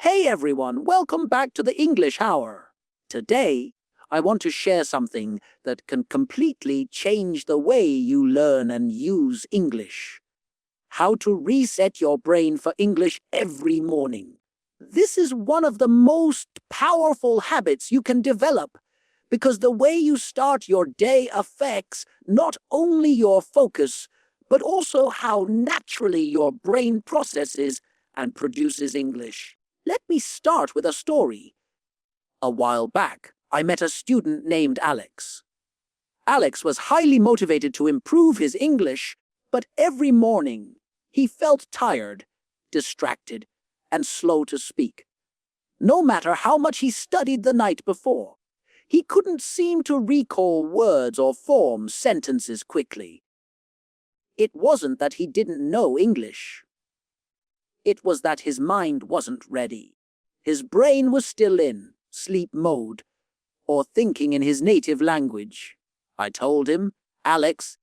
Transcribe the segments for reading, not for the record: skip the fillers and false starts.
Hey everyone, welcome back to the English Hour. Today, I want to share something that can completely change the way you learn and use English. How to reset your brain for English every morning. This is one of the most powerful habits you can develop because the way you start your day affects not only your focus, but also how naturally your brain processes and produces English. Let me start with a story. A while back, I met a student named Alex. Alex was highly motivated to improve his English, but every morning he felt tired, distracted, and slow to speak. No matter how much he studied the night before, he couldn't seem to recall words or form sentences quickly. It wasn't that he didn't know English. It was that his mind wasn't ready. His brain was still in sleep mode, or thinking in his native language. I told him, Alex,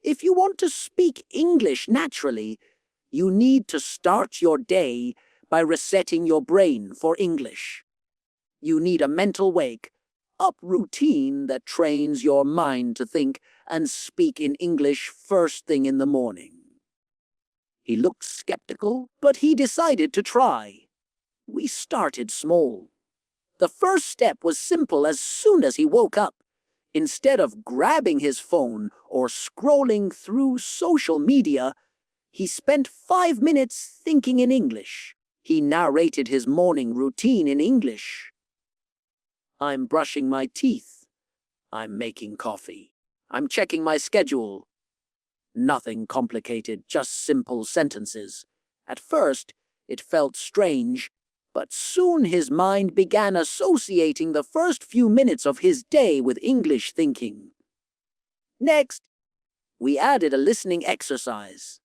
if you want to speak English naturally, you need to start your day by resetting your brain for English. You need a mental wake-up routine that trains your mind to think and speak in English first thing in the morning. He looked skeptical, but he decided to try. We started small. The first step was simple. As soon as he woke up, instead of grabbing his phone or scrolling through social media, he spent 5 minutes thinking in English. He narrated his morning routine in English. I'm brushing my teeth. I'm making coffee. I'm checking my schedule. Nothing complicated, just simple sentences. At first, it felt strange, but soon his mind began associating the first few minutes of his day with English thinking. Next, we added a listening exercise.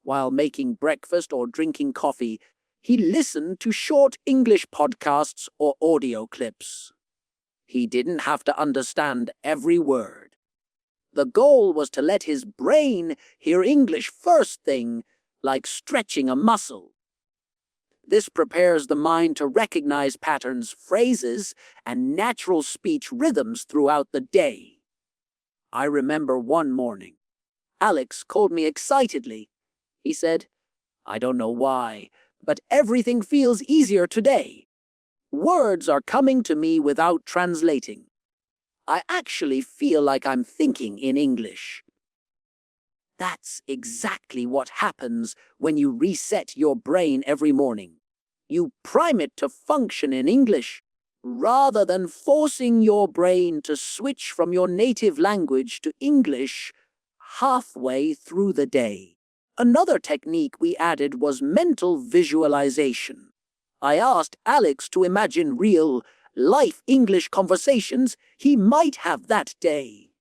While making breakfast or drinking coffee, he listened to short English podcasts or audio clips. He didn't have to understand every word. The goal was to let his brain hear English first thing, like stretching a muscle. This prepares the mind to recognize patterns, phrases, and natural speech rhythms throughout the day. I remember one morning, Alex called me excitedly. He said, I don't know why, but everything feels easier today. Words are coming to me without translating. I actually feel like I'm thinking in English. That's exactly what happens when you reset your brain every morning. You prime it to function in English, rather than forcing your brain to switch from your native language to English halfway through the day. Another technique we added was mental visualization. I asked Alex to imagine real-life English conversations he might have that day.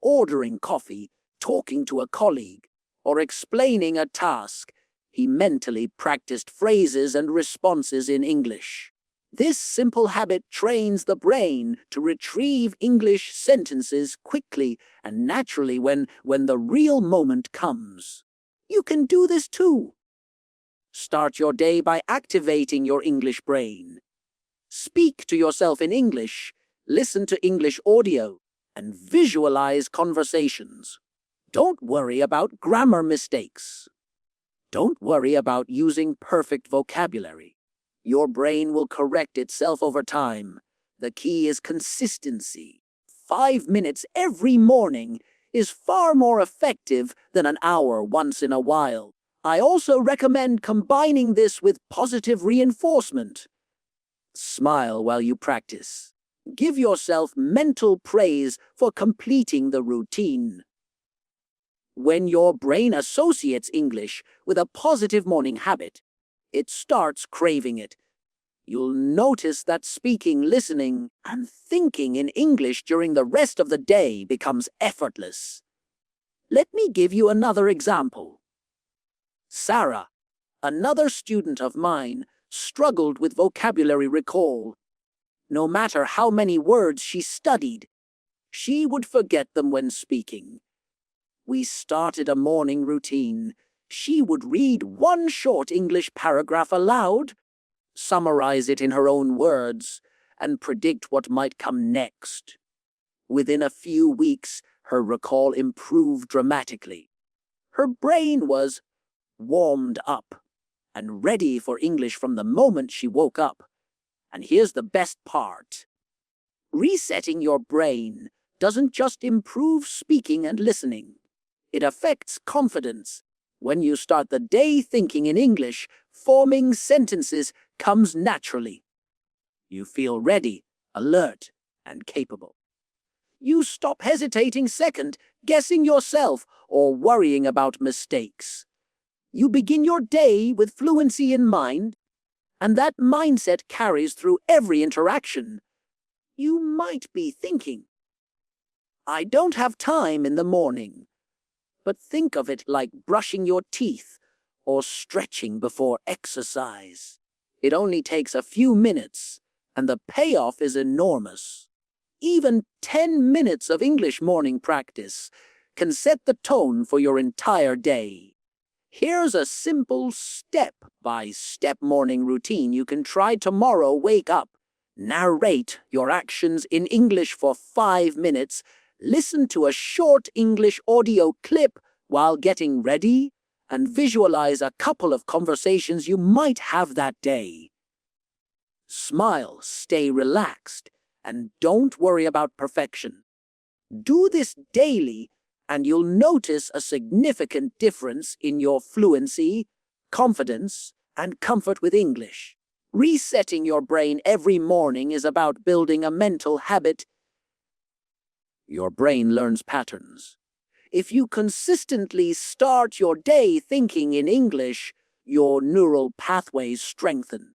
Ordering coffee, talking to a colleague, or explaining a task. He mentally practiced phrases and responses in English. This simple habit trains the brain to retrieve English sentences quickly and naturally when the real moment comes. You can do this too. Start your day by activating your English brain. Speak to yourself in English, listen to English audio, and visualize conversations. Don't worry about grammar mistakes. Don't worry about using perfect vocabulary. Your brain will correct itself over time. The key is consistency. 5 minutes every morning is far more effective than an hour once in a while. I also recommend combining this with positive reinforcement. Smile while you practice. Give yourself mental praise for completing the routine. When your brain associates English with a positive morning habit, it starts craving it. You'll notice that speaking, listening, and thinking in English during the rest of the day becomes effortless. Let me give you another example. Sarah, another student of mine, struggled with vocabulary recall. No matter how many words she studied, she would forget them when speaking. We started a morning routine. She would read one short English paragraph aloud, summarize it in her own words, and predict what might come next. Within a few weeks, her recall improved dramatically. Her brain was warmed up and ready for English from the moment she woke up. And here's the best part. Resetting your brain doesn't just improve speaking and listening. It affects confidence. When you start the day thinking in English, forming sentences comes naturally. You feel ready, alert, and capable. You stop hesitating second, guessing yourself, or worrying about mistakes. You begin your day with fluency in mind, and that mindset carries through every interaction. You might be thinking, I don't have time in the morning. But think of it like brushing your teeth or stretching before exercise. It only takes a few minutes, and the payoff is enormous. Even 10 minutes of English morning practice can set the tone for your entire day. Here's a simple step-by-step morning routine you can try tomorrow. Wake up, narrate your actions in English for 5 minutes, listen to a short English audio clip while getting ready, and visualize a couple of conversations you might have that day. Smile, stay relaxed, and don't worry about perfection. Do this daily, and you'll notice a significant difference in your fluency, confidence, and comfort with English. Resetting your brain every morning is about building a mental habit. Your brain learns patterns. If you consistently start your day thinking in English, your neural pathways strengthen.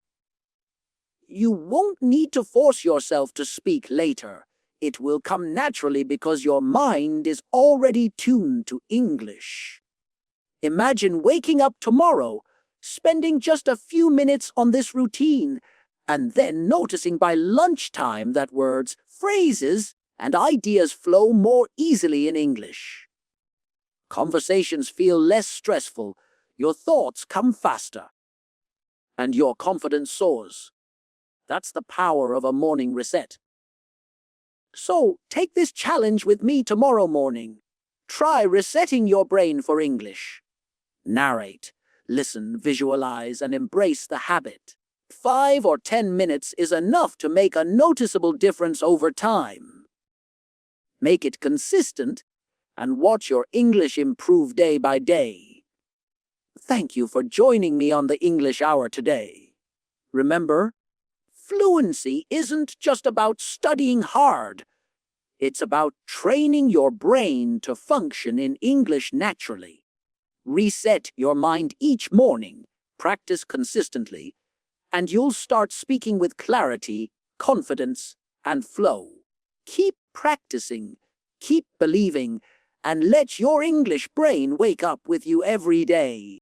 You won't need to force yourself to speak later. It will come naturally because your mind is already tuned to English. Imagine waking up tomorrow, spending just a few minutes on this routine, and then noticing by lunchtime that words, phrases, and ideas flow more easily in English. Conversations feel less stressful, your thoughts come faster, and your confidence soars. That's the power of a morning reset. So, take this challenge with me tomorrow morning. Try resetting your brain for English. Narrate, listen, visualize, and embrace the habit. 5 or 10 minutes is enough to make a noticeable difference over time. Make it consistent, and watch your English improve day by day. Thank you for joining me on the English Hour today. Remember, fluency isn't just about studying hard. It's about training your brain to function in English naturally. Reset your mind each morning, practice consistently, and you'll start speaking with clarity, confidence, and flow. Keep practicing, keep believing, and let your English brain wake up with you every day.